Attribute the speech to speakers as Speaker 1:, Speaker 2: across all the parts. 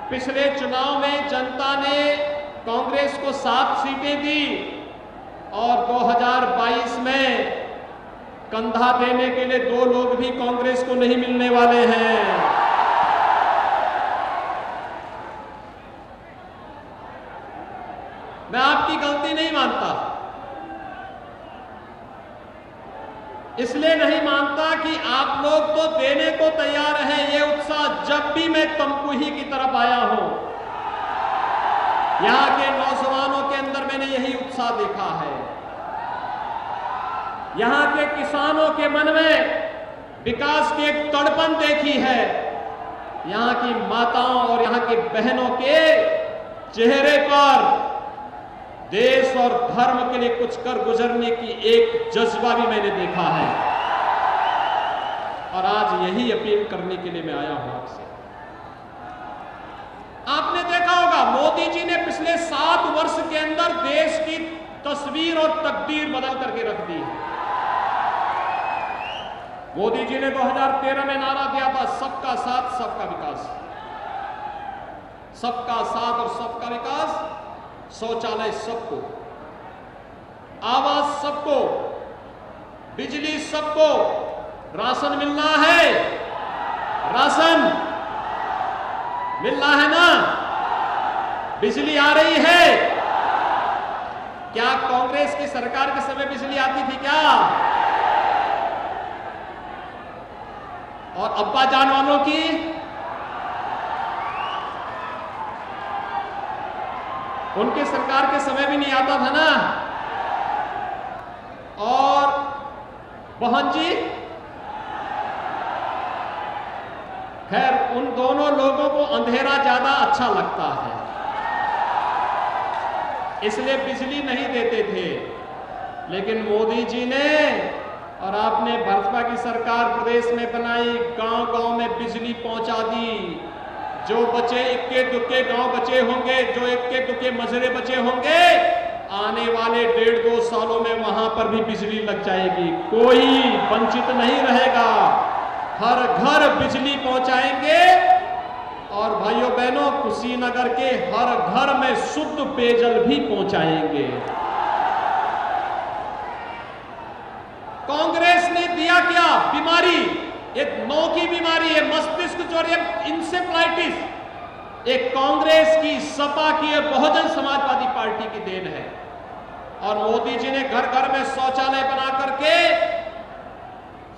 Speaker 1: पिछले चुनाव में जनता ने कांग्रेस को 7 सीटें दी और 2022 में कंधा देने के लिए 2 लोग भी कांग्रेस को नहीं मिलने वाले हैं। मैं आपकी गलती नहीं मानता, इसलिए नहीं मानता कि आप लोग तो देने को तैयार हैं। ये उत्साह जब भी मैं तमकुही की तरफ आया हूं, यहां के नौजवानों के अंदर मैंने यही उत्साह देखा है। यहां के किसानों के मन में विकास की एक तड़पन देखी है। यहां की माताओं और यहां की बहनों के चेहरे पर देश और धर्म के लिए कुछ कर गुजरने की एक जज्बा भी मैंने देखा है। और आज यही अपील करने के लिए मैं आया हूं आपसे। आपने देखा होगा मोदी जी ने पिछले 7 वर्ष के अंदर देश की तस्वीर और तकदीर बदल करके रख दी है। मोदी जी ने 2013 में नारा दिया था, सबका साथ सबका विकास। सबका साथ और सबका विकास, शौचालय सबको, आवास सबको, बिजली सबको, राशन मिलना है, राशन मिलना है ना, बिजली आ रही है। क्या कांग्रेस की सरकार के समय बिजली आती थी क्या? और अब्बा जान वालों की उनके सरकार के समय भी नहीं आता था ना। और बहन जी, खैर उन दोनों लोगों को अंधेरा ज्यादा अच्छा लगता है, इसलिए बिजली नहीं देते थे। लेकिन मोदी जी ने और आपने भाजपा की सरकार प्रदेश में बनाई, गांव-गांव में बिजली पहुंचा दी। जो बचे इक्के दुक्के गांव बचे होंगे, जो इक्के दुक्के मजरे बचे होंगे, आने वाले 1.5-2 सालों में वहां पर भी बिजली लग जाएगी। कोई वंचित नहीं रहेगा, हर घर बिजली पहुंचाएंगे। और भाइयों बहनों, कुशीनगर के हर घर में शुद्ध पेयजल भी पहुंचाएंगे। कांग्रेस ने दिया क्या? बीमारी, एक नौ की बीमारी है, मस्तिष्क ज्वर, इंसेफ्लाइटिस। एक कांग्रेस की, सपा की और बहुजन समाजवादी पार्टी की देन है। और मोदी जी ने घर घर में शौचालय बना करके,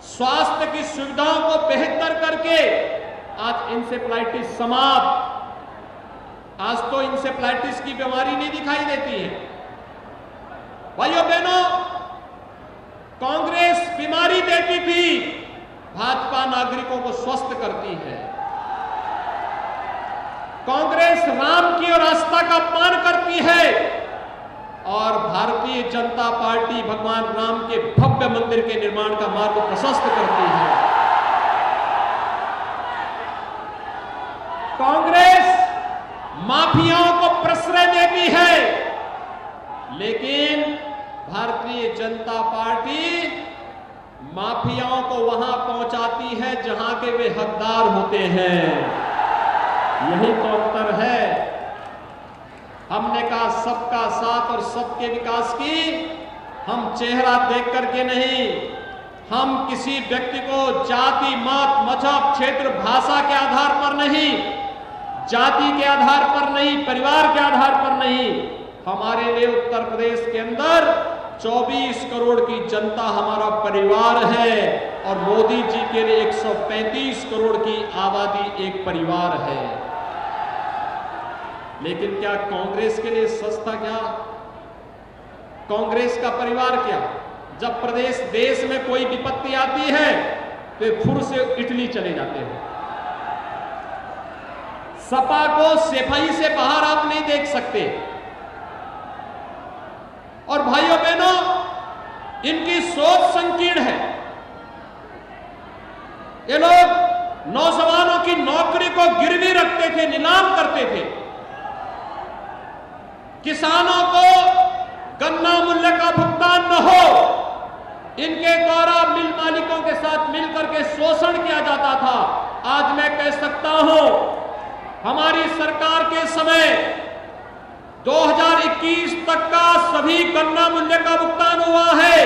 Speaker 1: स्वास्थ्य की सुविधाओं को बेहतर करके आज इंसेफ्लाइटिस समाप्त। आज तो इंसेफ्लाइटिस की बीमारी नहीं दिखाई देती है। भाइयों बहनों, कांग्रेस बीमारी देती थी, भाजपा नागरिकों को स्वस्थ करती है। कांग्रेस राम की और आस्था का अपमान करती है और भारतीय जनता पार्टी भगवान राम के भव्य मंदिर के निर्माण का मार्ग प्रशस्त करती है। कांग्रेस माफियाओं को प्रश्रय देती है, लेकिन भारतीय जनता पार्टी माफियाओं को वहां पहुंचाती है जहां के वे हकदार होते हैं। यही तो अंतर है। हमने कहा सबका साथ और सबके विकास की, हम चेहरा देख करके नहीं, हम किसी व्यक्ति को जाति, मत, मजहब, क्षेत्र, भाषा के आधार पर नहीं, जाति के आधार पर नहीं, परिवार के आधार पर नहीं। हमारे लिए उत्तर प्रदेश के अंदर 24 करोड़ की जनता हमारा परिवार है और मोदी जी के लिए 135 करोड़ की आबादी एक परिवार है। लेकिन क्या कांग्रेस के लिए सस्ता क्या? कांग्रेस का परिवार क्या? जब प्रदेश देश में कोई विपत्ति आती है तो फुर से इटली चले जाते हैं। सपा को सिपाही से बाहर आप नहीं देख सकते। और भाइयों बहनों, इनकी सोच संकीर्ण है। ये लोग नौजवानों की नौकरी को गिरवी रखते थे, नीलाम करते थे। किसानों को गन्ना मूल्य का भुगतान न हो, इनके द्वारा मिल मालिकों के साथ मिलकर के शोषण किया जाता था। आज मैं कह सकता हूं हमारी सरकार के समय 2021 तक का सभी गन्ना मूल्य का भुगतान हुआ है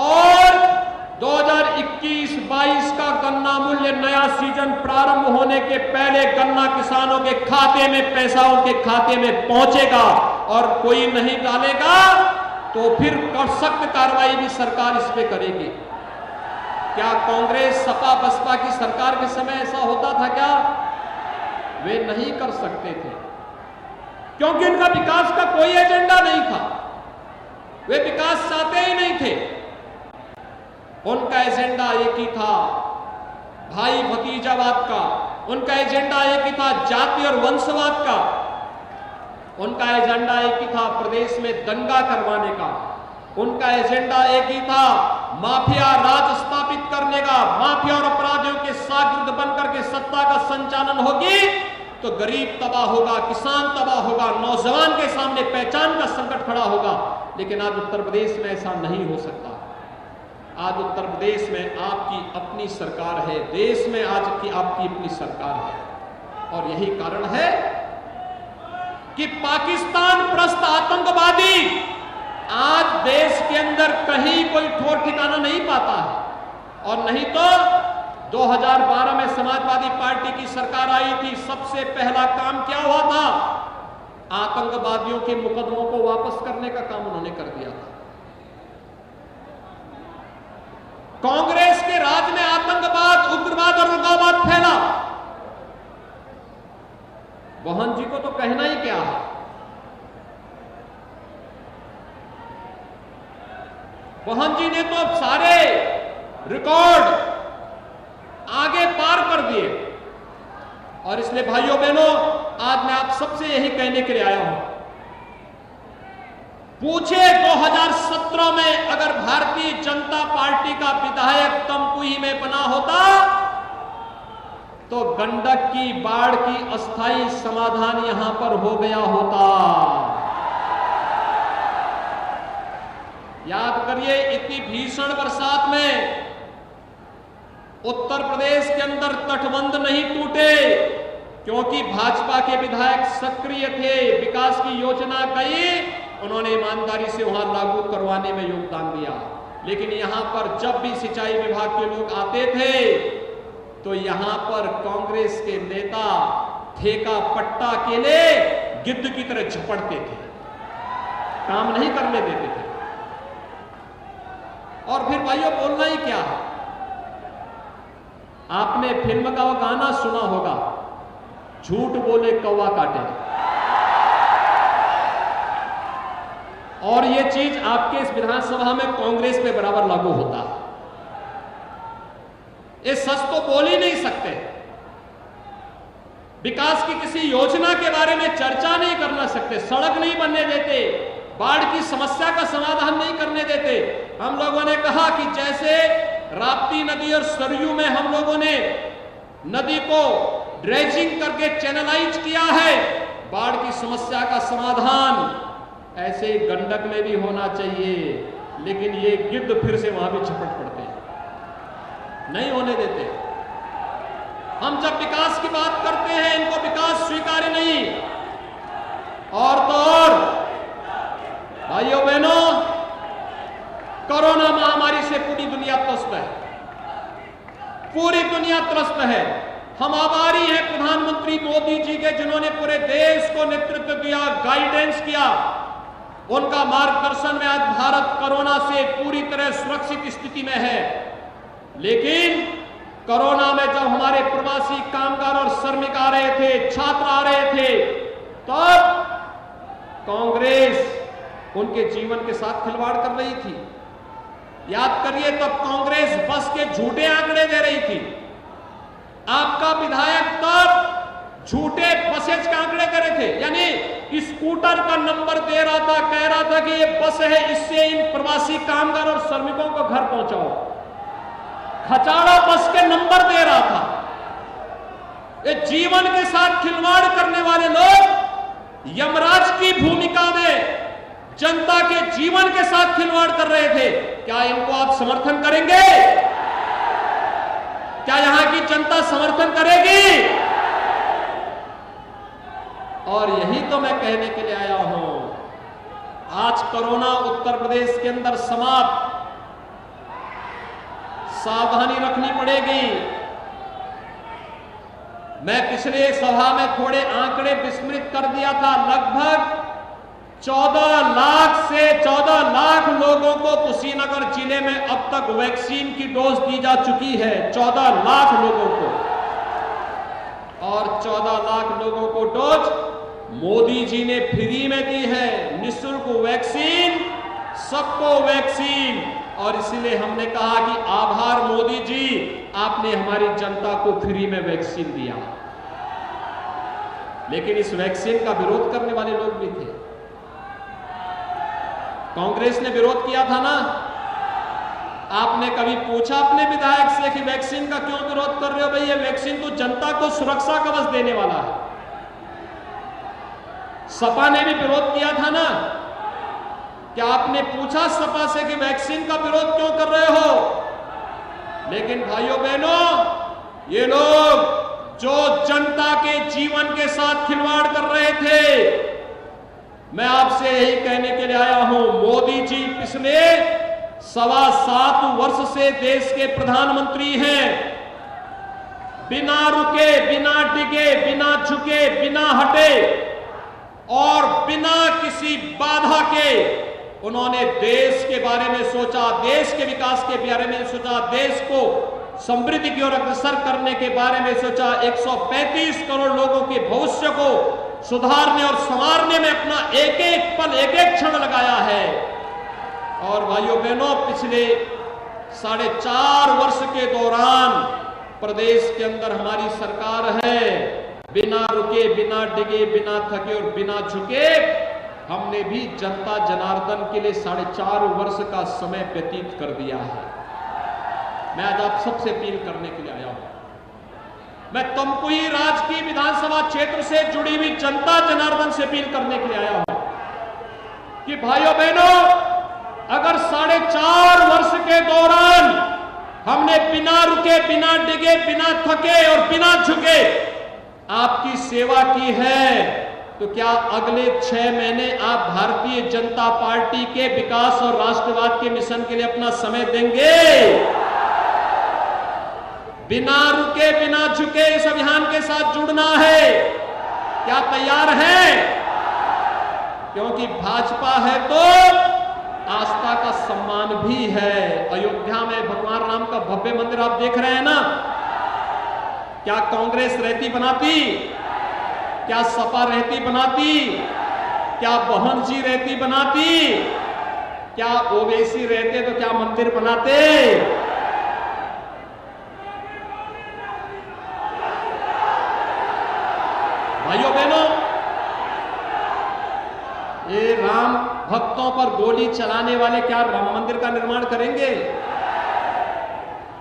Speaker 1: और 2021-22 का गन्ना मूल्य नया सीजन प्रारंभ होने के पहले गन्ना किसानों के खाते में पैसा उनके खाते में पहुंचेगा और कोई नहीं डालेगा तो फिर सख्त कार्रवाई भी सरकार इस पे करेगी। क्या कांग्रेस सपा बसपा की सरकार के समय ऐसा होता था क्या? वे नहीं कर सकते थे क्योंकि उनका विकास का कोई एजेंडा नहीं था, वे विकास चाहते ही नहीं थे। उनका एजेंडा एक ही था, भाई भतीजावाद का। उनका एजेंडा एक ही था, जाति और वंशवाद का। उनका एजेंडा एक ही था, प्रदेश में दंगा करवाने का। उनका एजेंडा एक ही था, माफिया राज स्थापित करने का। माफिया और अपराधियों के शागिर्द बनकर के सत्ता का संचालन होगी तो गरीब तबाह होगा, किसान तबाह होगा, नौजवान के सामने पहचान का संकट खड़ा होगा। लेकिन आज उत्तर प्रदेश में ऐसा नहीं हो सकता। आज उत्तर प्रदेश में आपकी अपनी सरकार है, देश में आज की आपकी अपनी सरकार है और यही कारण है कि पाकिस्तान प्रस्त आतंकवादी आज देश के अंदर कहीं कोई ठोर ठिकाना नहीं पाता है। और नहीं तो 2012 में समाजवादी पार्टी की सरकार आई थी, सबसे पहला काम क्या हुआ था? आतंकवादियों के मुकदमों को वापस करने का काम उन्होंने कर दिया था। कांग्रेस के राज में आतंकवाद, उग्रवाद और उग्रवाद फैला। मोहन जी को तो कहना ही क्या है। मोहन जी ने तो सारे रिकॉर्ड आगे पार कर दिए और इसलिए भाइयों बहनों, आज मैं आप सबसे यही कहने के लिए आया हूं, पूछे 2017 में अगर भारतीय जनता पार्टी का विधायक तमकुही में बना होता तो गंडक की बाढ़ की अस्थायी समाधान यहां पर हो गया होता। याद करिए, इतनी भीषण बरसात में उत्तर प्रदेश के अंदर तटबंध नहीं टूटे क्योंकि भाजपा के विधायक सक्रिय थे। विकास की योजना गई, उन्होंने ईमानदारी से वहां लागू करवाने में योगदान दिया। लेकिन यहां पर जब भी सिंचाई विभाग के लोग आते थे तो यहां पर कांग्रेस के नेता ठेका पट्टा के लिए गिद्ध की तरह झपटते थे, काम नहीं करने देते थे। और फिर भाइयों, बोलना ही क्या है? आपने फिल्म का वो गाना सुना होगा, झूठ बोले कौवा काटे। और ये चीज आपके इस विधानसभा में कांग्रेस पे बराबर लागू होता है। ये सच तो बोल ही नहीं सकते। विकास की किसी योजना के बारे में चर्चा नहीं करना सकते, सड़क नहीं बनने देते, बाढ़ की समस्या का समाधान नहीं करने देते। हम लोगों ने कहा कि जैसे राप्ती नदी और सरयू में हम लोगों ने नदी को ड्रेजिंग करके चैनलाइज किया है, बाढ़ की समस्या का समाधान ऐसे ही गंडक में भी होना चाहिए। लेकिन ये गिद्ध फिर से वहां भी झपट पड़ते हैं, नहीं होने देते। हम जब विकास की बात करते हैं, इनको विकास स्वीकार्य नहीं। और तो और भाइयों बहनों, कोरोना महामारी से पूरी दुनिया त्रस्त है, पूरी दुनिया त्रस्त है। हम आभारी हैं प्रधानमंत्री मोदी जी के, जिन्होंने पूरे देश को नेतृत्व दिया, गाइडेंस किया। उनका मार्गदर्शन में आज भारत कोरोना से पूरी तरह सुरक्षित स्थिति में है। लेकिन कोरोना में जब हमारे प्रवासी कामगार और श्रमिक आ रहे थे, छात्र आ रहे थे, तब कांग्रेस उनके जीवन के साथ खिलवाड़ कर रही थी। याद करिए, तब कांग्रेस बस के झूठे आंकड़े दे रही थी। आपका विधायक तब झूठे बसेज के आंकड़े दे रहे थे, यानी स्कूटर का नंबर दे रहा था, कह रहा था कि ये बस है, इससे इन प्रवासी कामगार और श्रमिकों को घर पहुंचाओ। खचाड़ा बस के नंबर दे रहा था। ये जीवन के साथ खिलवाड़ करने वाले लोग यमराज की भूमिका में जनता के जीवन के साथ खिलवाड़ कर रहे थे। क्या इनको आप समर्थन करेंगे? क्या यहां की जनता समर्थन करेगी? और यही तो मैं कहने के लिए आया हूं। आज कोरोना उत्तर प्रदेश के अंदर समाप्त, सावधानी रखनी पड़ेगी। मैं पिछले सभा में थोड़े आंकड़े विस्मृत कर दिया था। लगभग 14 लाख लोगों को कुशीनगर जिले में अब तक वैक्सीन की डोज दी जा चुकी है। 14 लाख लोगों को, और 14 लाख लोगों को डोज मोदी जी ने फ्री में दी है। निःशुल्क वैक्सीन, सबको वैक्सीन। और इसीलिए हमने कहा कि आभार मोदी जी, आपने हमारी जनता को फ्री में वैक्सीन दिया। लेकिन इस वैक्सीन का विरोध करने वाले लोग भी थे। कांग्रेस ने विरोध किया था ना। आपने कभी पूछा अपने विधायक से कि वैक्सीन का क्यों विरोध कर रहे हो? भाई, ये वैक्सीन तो जनता को सुरक्षा कवच देने वाला है। सपा ने भी विरोध किया था ना। क्या आपने पूछा सपा से कि वैक्सीन का विरोध क्यों कर रहे हो? लेकिन भाइयों बहनों, ये लोग जो जनता के जीवन के साथ खिलवाड़ कर रहे थे, मैं आपसे यही कहने के लिए आया हूं। मोदी जी पिछले 7.25 वर्ष से देश के प्रधानमंत्री हैं। बिना रुके, बिना डिगे, बिना झुके, बिना हटे और बिना किसी बाधा के उन्होंने देश के बारे में सोचा, देश के विकास के बारे में सोचा, देश को समृद्धि की ओर अग्रसर करने के बारे में सोचा। 135 करोड़ लोगों के भविष्य को सुधारने और संवारने में अपना एक एक पल, एक एक क्षण लगाया है। और भाइयों बहनों, पिछले 4.5 वर्ष के दौरान प्रदेश के अंदर हमारी सरकार है। बिना रुके, बिना डिगे, बिना थके और बिना झुके हमने भी जनता जनार्दन के लिए 4.5 वर्ष का समय व्यतीत कर दिया है। मैं आज आप सबसे अपील करने के लिए आया हूं। मैं तुमकुई राजकीय विधानसभा क्षेत्र से जुड़ी हुई जनता जनार्दन से अपील करने के लिए आया हूं कि भाइयों बहनों, अगर 4.5 वर्ष के दौरान हमने बिना रुके, बिना डिगे, बिना थके और बिना झुके आपकी सेवा की है, तो क्या अगले 6 महीने आप भारतीय जनता पार्टी के विकास और राष्ट्रवाद के मिशन के लिए अपना समय देंगे? बिना रुके, बिना झुके इस अभियान के साथ जुड़ना है। क्या तैयार हैं? क्योंकि भाजपा है तो आस्था का सम्मान भी है। अयोध्या में भगवान राम का भव्य मंदिर आप देख रहे हैं ना। क्या कांग्रेस रहती बनाती? क्या सपा रहती बनाती? क्या बहन जी रहती बनाती? क्या ओवैसी रहते तो क्या मंदिर बनाते? भाइयों बहनों, ये राम भक्तों पर गोली चलाने वाले क्या राम मंदिर का निर्माण करेंगे?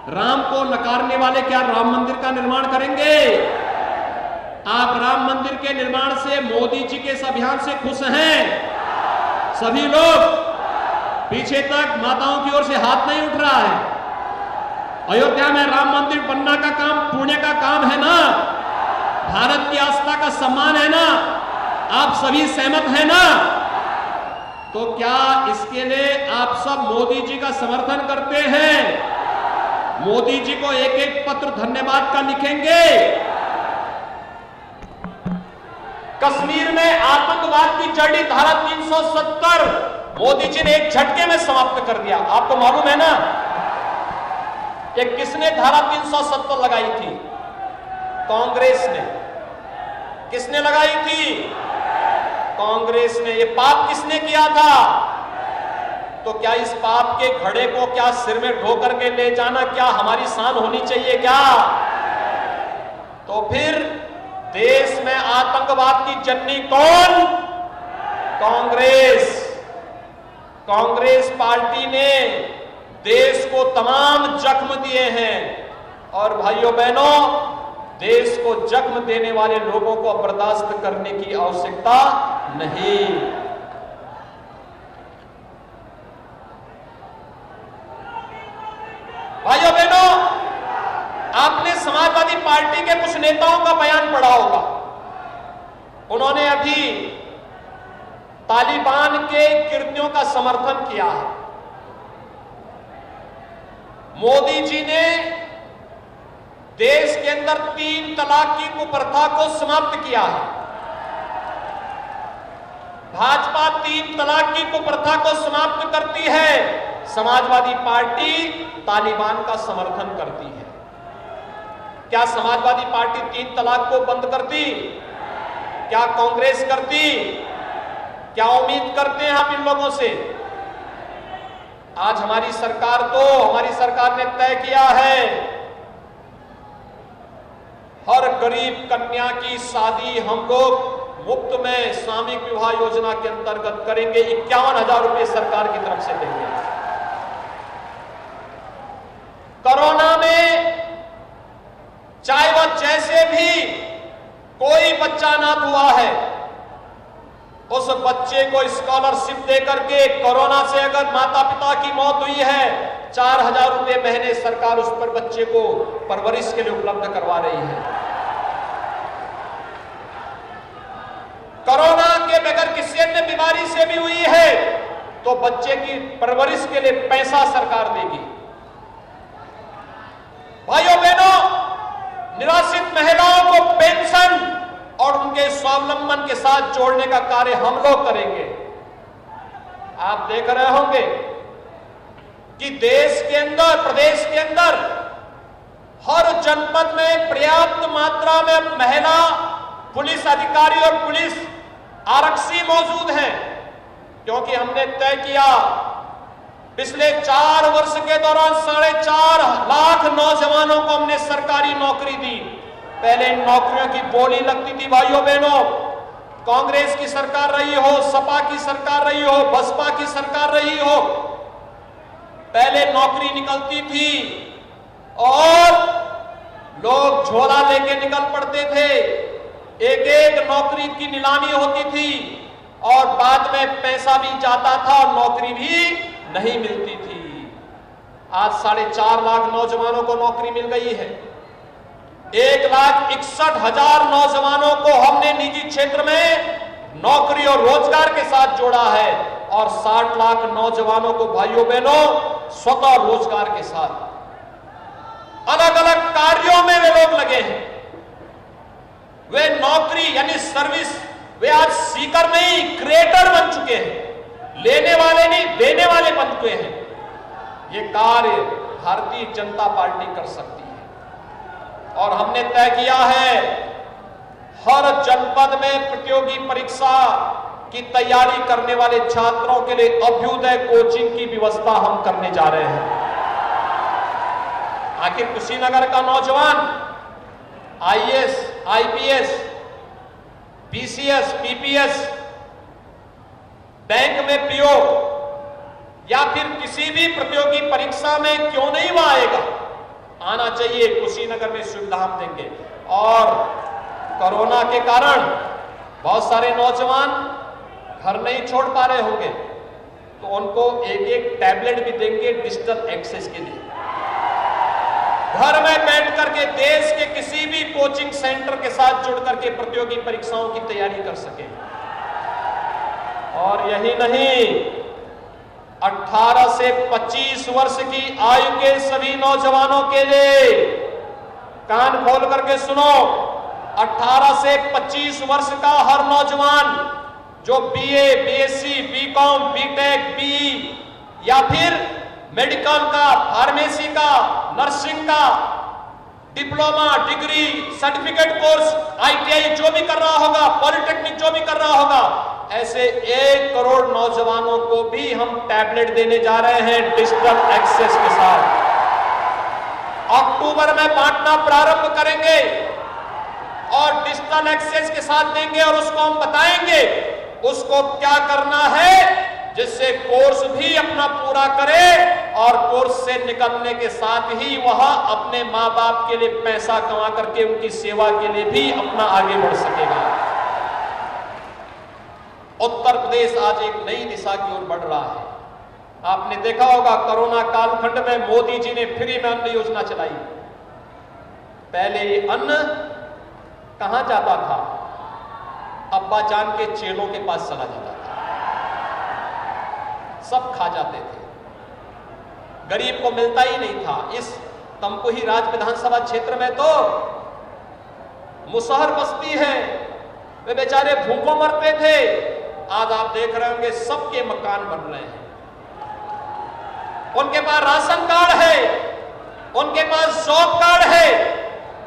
Speaker 1: राम को नकारने वाले क्या राम मंदिर का निर्माण करेंगे? आप राम मंदिर के निर्माण से, मोदी जी के इस अभियान से खुश हैं? सभी लोग? पीछे तक माताओं की ओर से हाथ नहीं उठ रहा है। अयोध्या में राम मंदिर बनना का काम पुण्य का काम है ना। भारत की आस्था का सम्मान है ना। आप सभी सहमत हैं ना? तो क्या इसके लिए आप सब मोदी जी का समर्थन करते हैं? मोदी जी को एक एक पत्र धन्यवाद का लिखेंगे? कश्मीर में आतंकवाद की जड़ी धारा 370 मोदी जी ने एक झटके में समाप्त कर दिया। आपको मालूम है ना कि किसने धारा 370 लगाई थी? कांग्रेस ने। किसने लगाई थी? कांग्रेस ने। ये पाप किसने किया था? तो क्या इस पाप के घड़े को क्या सिर में ढोकर के ले जाना क्या हमारी शान होनी चाहिए क्या? तो फिर देश में आतंकवाद की जननी कौन? कांग्रेस। कांग्रेस पार्टी ने देश को तमाम जख्म दिए हैं। और भाइयों बहनों, देश को जख्म देने वाले लोगों को बर्दाश्त करने की आवश्यकता नहीं। भाइयों बहनों, आपने समाजवादी पार्टी के कुछ नेताओं का बयान पढ़ा होगा। उन्होंने अभी तालिबान के कृत्यों का समर्थन किया है। मोदी जी ने देश के अंदर 3 तलाक की कुप्रथा को समाप्त किया है। भाजपा 3 तलाक की कुप्रथा को समाप्त करती है, समाजवादी पार्टी तालिबान का समर्थन करती है। क्या समाजवादी पार्टी 3 तलाक को बंद करती? क्या कांग्रेस करती? क्या उम्मीद करते हैं आप इन लोगों से? आज हमारी सरकार ने तय किया है, हर गरीब कन्या की शादी हम लोग मुफ्त में सामूहिक विवाह योजना के अंतर्गत करेंगे। 51,000 रुपए सरकार की तरफ से देंगे। कोरोना में चाहे वह जैसे भी कोई बच्चा अनाथ हुआ है, उस बच्चे को स्कॉलरशिप देकर के, कोरोना से अगर माता पिता की मौत हुई है, 4,000 रुपए महीने सरकार उस पर बच्चे को परवरिश के लिए उपलब्ध करवा रही है। कोरोना के बगैर किसी अन्य बीमारी से भी हुई है तो बच्चे की परवरिश के लिए पैसा सरकार देगी। भाइयों बहनों, निराश्रित महिलाओं को पेंशन और उनके स्वावलंबन के साथ जोड़ने का कार्य हम लोग करेंगे। आप देख रहे होंगे कि देश के अंदर, प्रदेश के अंदर हर जनपद में पर्याप्त मात्रा में महिला पुलिस अधिकारी और पुलिस आरक्षी मौजूद हैं, क्योंकि हमने तय किया पिछले 4 वर्ष के दौरान 4.5 लाख नौजवानों को हमने सरकारी नौकरी दी। पहले इन नौकरियों की बोली लगती थी भाइयों बहनों, कांग्रेस की सरकार रही हो, सपा की सरकार रही हो, बसपा की सरकार रही हो, पहले नौकरी निकलती थी और लोग झोला लेके निकल पड़ते थे। एक एक नौकरी की नीलामी होती थी और बाद में पैसा भी जाता था और नौकरी भी नहीं मिलती थी। आज 4.5 लाख नौजवानों को नौकरी मिल गई है। 1,61,000 नौजवानों को हमने निजी क्षेत्र में नौकरी और रोजगार के साथ जोड़ा है और 60 लाख नौजवानों को भाइयों बहनों स्वतः रोजगार के साथ अलग अलग कार्यों में वे लोग लगे हैं। वे नौकरी यानी सर्विस, वे आज सीकर नहीं क्रिएटर बन चुके हैं। लेने वाले नहीं, देने वाले बन चुके हैं। ये कार्य भारतीय जनता पार्टी कर सकती है और हमने तय किया है हर जनपद में प्रतियोगी परीक्षा की तैयारी करने वाले छात्रों के लिए अभ्युदय कोचिंग की व्यवस्था हम करने जा रहे हैं। आखिर कुशीनगर का नौजवान IAS, IPS, PCS, PPS, bank में पीओ या फिर किसी भी प्रतियोगी परीक्षा में क्यों नहीं वह आएगा? आना चाहिए। कुशीनगर में सुविधा हम देंगे। और कोरोना के कारण बहुत सारे नौजवान घर नहीं छोड़ पा रहे होंगे, तो उनको एक एक टैबलेट भी देंगे डिजिटल एक्सेस के लिए। घर में बैठ करके देश के किसी भी कोचिंग सेंटर के साथ जुड़ करके प्रतियोगी परीक्षाओं की तैयारी कर सके। और यही नहीं, 18 से 25 वर्ष की आयु के सभी नौजवानों के लिए, कान खोल करके सुनो, 18 से 25 वर्ष का हर नौजवान जो BA, BSc, BCom, BTech, BE या फिर मेडिकल का, फार्मेसी का, नर्सिंग का, diploma, degree, certificate course, ITI जो भी कर रहा होगा, पॉलिटेक्निक जो भी कर रहा होगा, ऐसे 1 करोड़ नौजवानों को भी हम टैबलेट देने जा रहे हैं डिजिटल एक्सेस के साथ। अक्टूबर में बांटना प्रारंभ करेंगे और डिजिटल एक्सेस के साथ देंगे और उसको हम बताएंगे उसको क्या करना है जिससे कोर्स भी अपना पूरा करे और कोर्स से निकलने के साथ ही वह अपने मां बाप के लिए पैसा कमा करके उनकी सेवा के लिए भी अपना आगे बढ़ सकेगा। उत्तर प्रदेश आज एक नई दिशा की ओर बढ़ रहा है। आपने देखा होगा कोरोना कालखंड में मोदी जी ने फ्री में अन्न योजना चलाई। पहले ये अन्न कहां जाता था? अब्बा जान के चेलों के पास चला जाता था, सब खा जाते थे, गरीब को मिलता ही नहीं था। इस तमकुही राज विधानसभा क्षेत्र में तो मुसहर बस्ती है, वे बेचारे भूखों मरते थे। आज आप देख रहे होंगे सबके मकान बन रहे हैं, उनके पास राशन कार्ड है, उनके पास जॉब कार्ड है,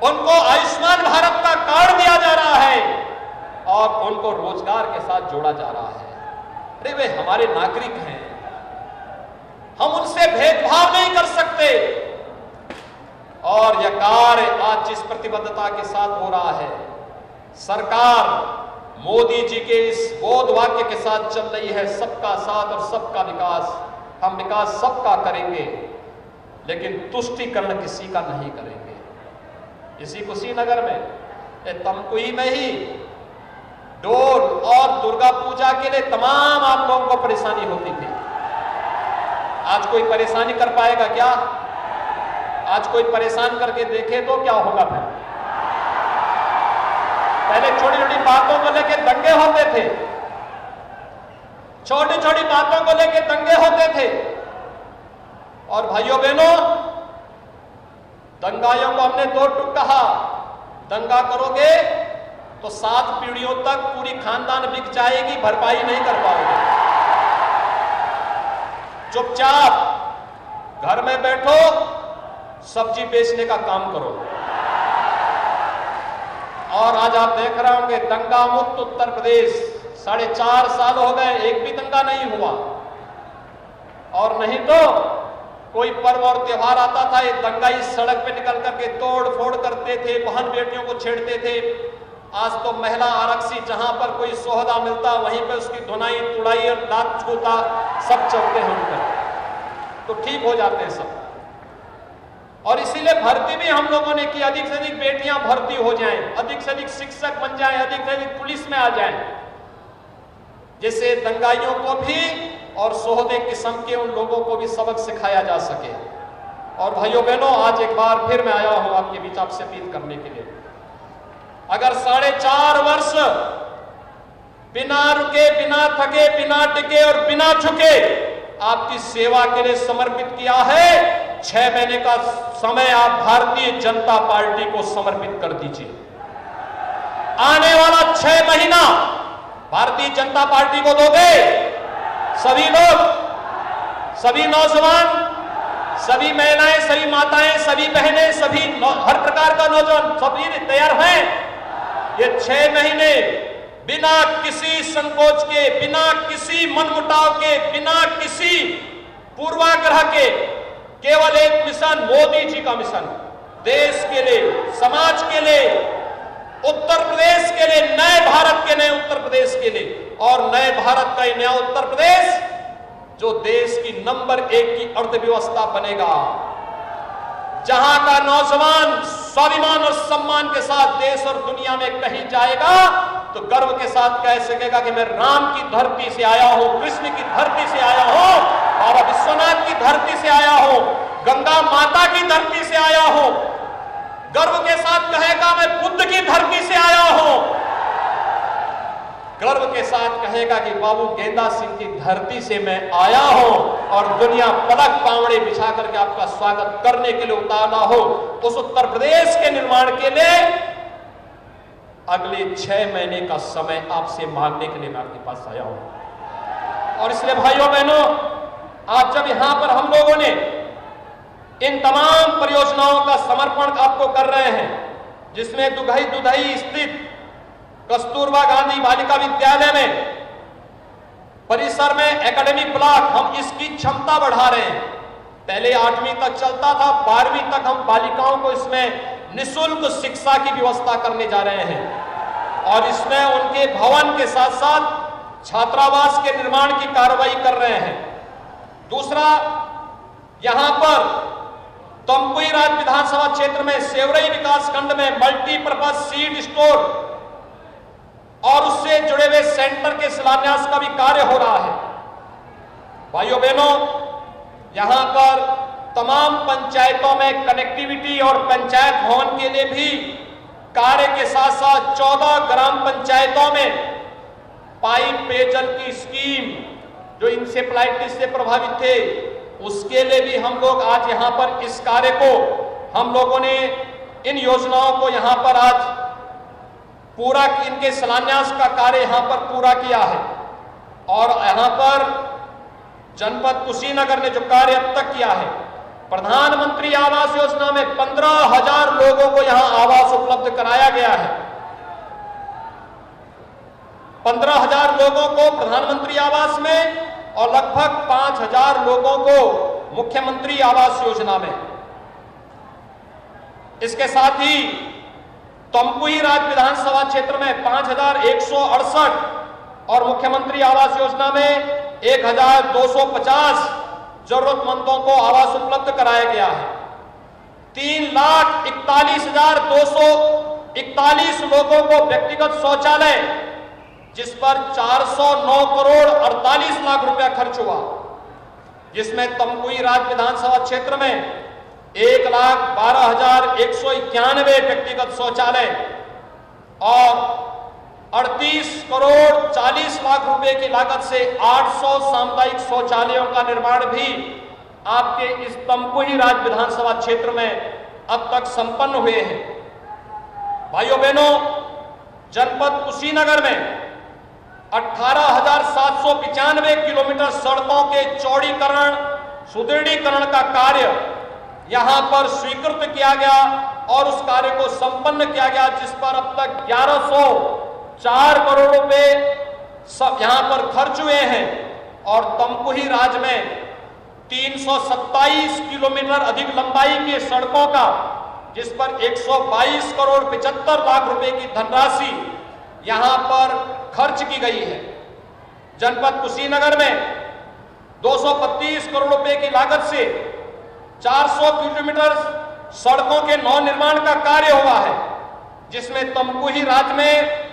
Speaker 1: उनको आयुष्मान भारत का कार्ड दिया जा रहा है और उनको रोजगार के साथ जोड़ा जा रहा है। अरे वे हमारे नागरिक हैं, हम उनसे भेदभाव नहीं कर सकते। और यह कार्य आज जिस प्रतिबद्धता के साथ हो रहा है, सरकार मोदी जी के इस बोध वाक्य के साथ चल रही है, सबका साथ और सबका विकास। हम विकास सबका करेंगे, लेकिन तुष्टिकरण किसी का नहीं करेंगे। इसी कुशीनगर में, तमकुही में ही डोल और दुर्गा पूजा के लिए तमाम आप लोगों को परेशानी होती थी। आज कोई परेशानी कर पाएगा क्या? आज कोई परेशान करके देखे तो क्या होगा? फिर पहले छोटी छोटी बातों को लेकर दंगे होते थे, छोटी छोटी बातों को लेकर दंगे होते थे। और भाइयों बहनों, दंगाइयों को हमने दो टुक कहा, दंगा करोगे तो 7 पीढ़ियों तक पूरी खानदान बिक जाएगी, भरपाई नहीं कर पाओगे। चुपचाप घर में बैठो, सब्जी बेचने का काम करो। और आज आप देख रहे होंगे दंगा मुक्त उत्तर प्रदेश, 4.5 साल हो गए, एक भी दंगा नहीं हुआ। और नहीं तो कोई पर्व और त्योहार आता था, ये दंगाई सड़क पे निकल करके तोड़ फोड़ करते थे, बहन बेटियों को छेड़ते थे। आज तो महिला आरक्षी, जहां पर कोई सोहदा मिलता वहीं पे उसकी धुनाई तुड़ाई और दांत छूता सब चलते हैं उनपर, तो ठीक हो जाते हैं सब। और इसीलिए भर्ती भी हम लोगों ने की, अधिक से अधिक बेटियां भर्ती हो जाएं, अधिक से अधिक शिक्षक बन जाएं, अधिक से अधिक पुलिस में आ जाएं, जिससे दंगाइयों को भी और सोहदे किस्म के उन लोगों को भी सबक सिखाया जा सके। और भाइयों बहनों, आज एक बार फिर मैं आया हूं आपके बीच आपसे अपील करने के लिए। अगर 4.5 वर्ष बिना रुके, बिना थके, बिना टिके और बिना झुके आपकी सेवा के लिए समर्पित किया है, 6 महीने का समय आप भारतीय जनता पार्टी को समर्पित कर दीजिए। आने वाला 6 महीना भारतीय जनता पार्टी को दोगे। सभी लोग, सभी नौजवान, सभी महिलाएं, सभी माताएं, सभी बहनें, सभी हर प्रकार का नौजवान सभी तैयार हैं। ये 6 महीने बिना किसी संकोच के, बिना किसी मनमुटाव के, बिना किसी पूर्वाग्रह के, केवल एक मिशन, मोदी जी का मिशन, देश के लिए, समाज के लिए, उत्तर प्रदेश के लिए, नए भारत के नए उत्तर प्रदेश के लिए, और नए भारत का नया उत्तर प्रदेश जो देश की नंबर 1 की अर्थव्यवस्था बनेगा, जहां का नौजवान स्वाभिमान और सम्मान के साथ देश और दुनिया में कहीं जाएगा तो गर्व के साथ कह सकेगा कि मैं राम की धरती से आया हूं, कृष्ण की धरती से आया हूं, बाबा विश्वनाथ की धरती से आया हूं, गंगा माता की धरती से आया हूं। गर्व के साथ कहेगा मैं बुद्ध की धरती से आया हूं। गर्व के साथ कहेगा कि बाबू गेंदा सिंह की धरती से मैं आया हूं, और दुनिया पलक पावड़े बिछा करके आपका स्वागत करने के लिए उतारा हो। उस उत्तर प्रदेश के निर्माण के लिए अगले 6 महीने का समय आपसे मांगने के लिए मैं आपके पास आया हूं। और इसलिए भाइयों बहनों, आज जब यहां पर हम लोगों ने इन तमाम परियोजनाओं का समर्पण आपको कर रहे हैं, जिसमें दुधई स्थित कस्तूरबा गांधी बालिका विद्यालय में परिसर में एकेडमिक ब्लॉक, हम इसकी क्षमता बढ़ा रहे हैं। पहले 8वीं तक चलता था, 12वीं तक हम बालिकाओं को इसमें निःशुल्क शिक्षा की व्यवस्था करने जा रहे हैं, और इसमें उनके भवन के साथ साथ छात्रावास के निर्माण की कार्रवाई कर रहे हैं। दूसरा, यहां पर तमकुही राज विधानसभा क्षेत्र में सेवरई विकास खंड में मल्टीपर्पज सीड स्टोर और उससे जुड़े हुए सेंटर के शिलान्यास का भी कार्य हो रहा है। भाइयों बहनों, यहां पर तमाम पंचायतों में कनेक्टिविटी और पंचायत भवन के लिए भी कार्य के साथ साथ 14 ग्राम पंचायतों में पाइप पेयजल की स्कीम जो इंसेफ्लाइटिस से प्रभावित थे, उसके लिए भी हम लोग आज यहां पर इस कार्य को हम लोगों ने इन योजनाओं को यहां पर आज पूरा, इनके शिलान्यास का कार्य यहां पर पूरा किया है। और यहां पर जनपद कुशीनगर ने जो कार्य अब तक किया है, प्रधानमंत्री आवास योजना में 15,000 लोगों को यहां आवास उपलब्ध कराया गया है। 15,000 लोगों को प्रधानमंत्री आवास में और लगभग 5,000 लोगों को मुख्यमंत्री आवास योजना में। इसके साथ ही तमकुही राज्य विधानसभा क्षेत्र में 5,168 और मुख्यमंत्री आवास योजना में 1,250 जरूरतमंदों को आवास उपलब्ध कराया गया है। 3,41,241 लोगों को व्यक्तिगत शौचालय, जिस पर 409 करोड़ 48 लाख रुपया खर्च हुआ, जिसमें तमकुही राज्य विधानसभा क्षेत्र में 1,12,191 व्यक्तिगत शौचालय और 38 करोड़ 40 लाख रुपए की लागत से 800 सामुदायिक शौचालयों का निर्माण भी आपके इस तमकुही राज्य विधानसभा क्षेत्र में अब तक संपन्न हुए हैं। भाइयों बहनों, जनपद कुशीनगर में 18,795 किलोमीटर सड़कों के चौड़ीकरण, सुदृढ़ीकरण का कार्य यहां पर स्वीकृत किया गया और उस कार्य को संपन्न किया गया, जिस पर अब तक 1,104 करोड़ रुपए यहां पर खर्च हुए हैं। और तमकुही राज्य में 327 किलोमीटर अधिक लंबाई की सड़कों का, जिस पर 122 करोड़ 75 लाख रुपए की धनराशि यहां पर खर्च की गई है। जनपद कुशीनगर में 225 करोड़ रुपए की लागत से 400 किलोमीटर सड़कों के नवनिर्माण का कार्य हुआ है, जिसमें तमकुही राज्य में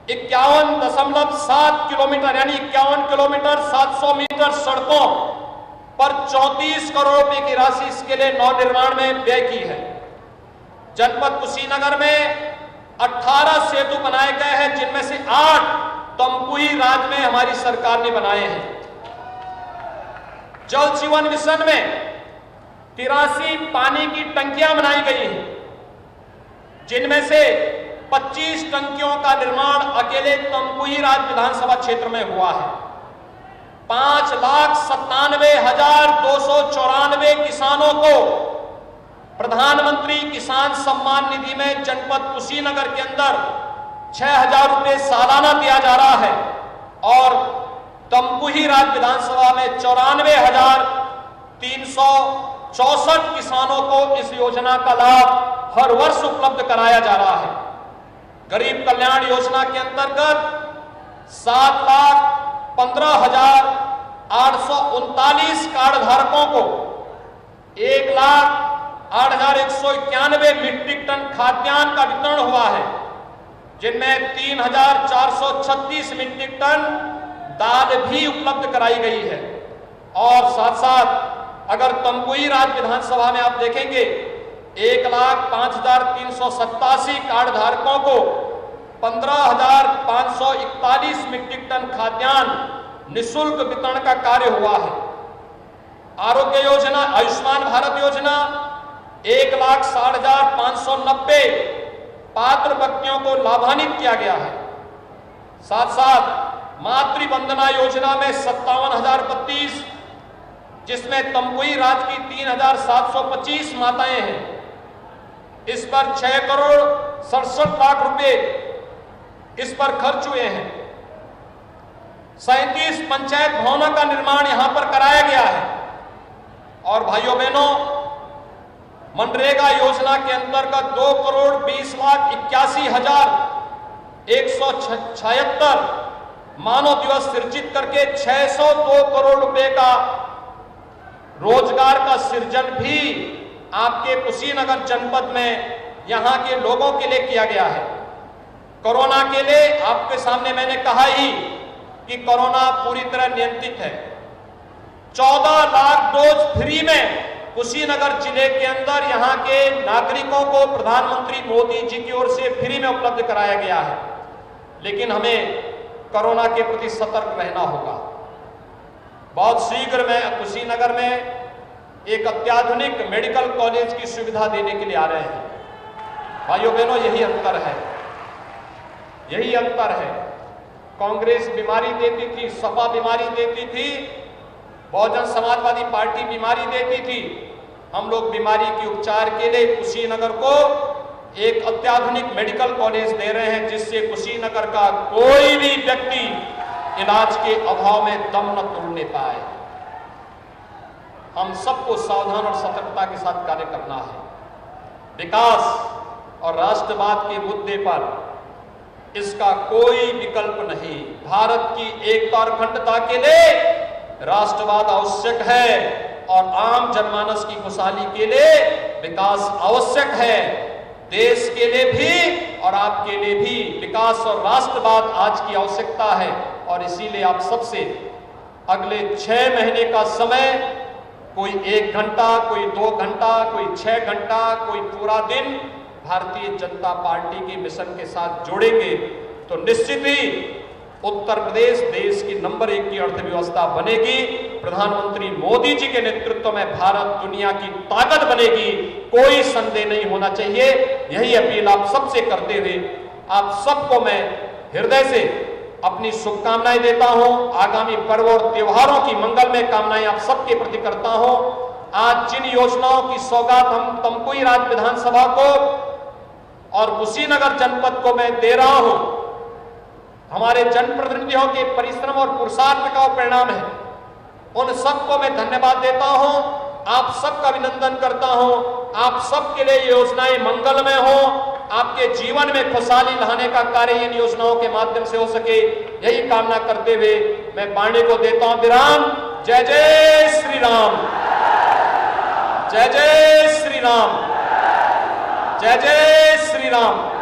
Speaker 1: 51.7 किलोमीटर यानी 51 किलोमीटर 700 मीटर सड़कों पर 34 करोड़ रुपए की राशि इसके लिए नवनिर्माण में व्यय की है। जनपद कुशीनगर में 18 सेतु बनाए गए हैं, जिनमें से 8 तमकुही राज्य में हमारी सरकार ने बनाए हैं। जल जीवन मिशन में 83 पानी की टंकियां बनाई गई हैं, जिनमें से 25 टंकियों का निर्माण अकेले तमकुही राज्य विधानसभा क्षेत्र में हुआ है। 5,97,294 किसानों को प्रधानमंत्री किसान सम्मान निधि में जनपद कुशीनगर के अंदर 6,000 रुपए सालाना दिया जा रहा है और तमकुही राज्य विधानसभा में 94,364 किसानों को इस योजना का लाभ हर वर्ष उपलब्ध कराया जा रहा है। गरीब कल्याण योजना के अंतर्गत 7,15,839 कार्ड धारकों को 1,08,191 मीट्रिक टन खाद्यान्न का वितरण हुआ है, जिनमें 3,436 मीट्रिक टन दाल भी उपलब्ध कराई गई है। और साथ साथ अगर तमकुही राज्य विधानसभा में आप देखेंगे 1,05,387 कार्ड धारकों को 15,541 मीट्रिक टन खाद्यान्न निःशुल्क वितरण का कार्य हुआ है। आरोग्य योजना, आयुष्मान भारत योजना 1,60,590 पात्र व्यक्तियों को लाभान्वित किया गया है। साथ साथ मातृ वंदना योजना में 57,032, जिसमें तमकुही राज्य की 3,725 माताएं हैं, इस पर 6 करोड़ 67 लाख रुपए इस पर खर्च हुए हैं। 37 पंचायत भवनों का निर्माण यहां पर कराया गया है। और भाइयों बहनों, मनरेगा योजना के अंतर्गत 2,20,81,176 मानव दिवस सृजित करके 602 करोड़ रुपए का रोजगार का सृजन भी आपके कुशीनगर जनपद में यहां के लोगों के लिए किया गया है। कोरोना के लिए आपके सामने मैंने कहा ही कि कोरोना पूरी तरह नियंत्रित है। 14 लाख डोज फ्री में कुशीनगर जिले के अंदर यहां के नागरिकों को प्रधानमंत्री मोदी जी की ओर से फ्री में उपलब्ध कराया गया है। लेकिन हमें कोरोना के प्रति सतर्क रहना होगा। बहुत शीघ्र में कुशीनगर में एक अत्याधुनिक मेडिकल कॉलेज की सुविधा देने के लिए आ रहे हैं। भाइयों बहनों, यही अंतर है, यही अंतर है। कांग्रेस बीमारी देती थी, सपा बीमारी देती थी, बहुजन समाजवादी पार्टी बीमारी देती थी। हम लोग बीमारी के उपचार के लिए कुशीनगर को एक अत्याधुनिक मेडिकल कॉलेज दे रहे हैं, जिससे कुशीनगर का कोई भी व्यक्ति इलाज के अभाव में दम न तोड़ने पाए। हम सबको सावधान और सतर्कता के साथ कार्य करना है। विकास और राष्ट्रवाद के मुद्दे पर इसका कोई विकल्प नहीं। भारत की एकता और अखंडता के लिए राष्ट्रवाद आवश्यक है और आम जनमानस की खुशहाली के लिए विकास आवश्यक है। देश के लिए भी और आपके लिए भी विकास और राष्ट्रवाद आज की आवश्यकता है। और इसीलिए आप सबसे अगले 6 महीने का समय, कोई 1 घंटा, कोई 2 घंटा, कोई 6 घंटा, कोई पूरा दिन भारतीय जनता पार्टी के मिशन के साथ जोड़ेंगे तो निश्चित ही उत्तर प्रदेश देश की नंबर 1 की अर्थव्यवस्था बनेगी। प्रधानमंत्री मोदी जी के नेतृत्व में भारत दुनिया की ताकत बनेगी, कोई संदेह नहीं होना चाहिए। यही अपील आप सबसे करते हुए आप सबको मैं हृदय से अपनी शुभकामनाएं देता हूं। आगामी पर्व और त्योहारों की मंगलमय कामनाएं आप सबके प्रति करता हूं। आज जिन योजनाओं की सौगात हम तमकुही राज्य विधानसभा को और कुशीनगर जनपद को मैं दे रहा हूं, हमारे जनप्रतिनिधियों के परिश्रम और पुरुषार्थ का परिणाम है। उन सबको मैं धन्यवाद देता हूं, आप सबका अभिनंदन करता हूं। आप सबके लिए योजनाएं मंगलमय हो, आपके जीवन में खुशहाली लाने का कार्य इन योजनाओं के माध्यम से हो सके, यही कामना करते हुए मैं वाणी को देता हूं विराम। जय जय श्री राम, जय जय श्री राम, जय जय श्री राम।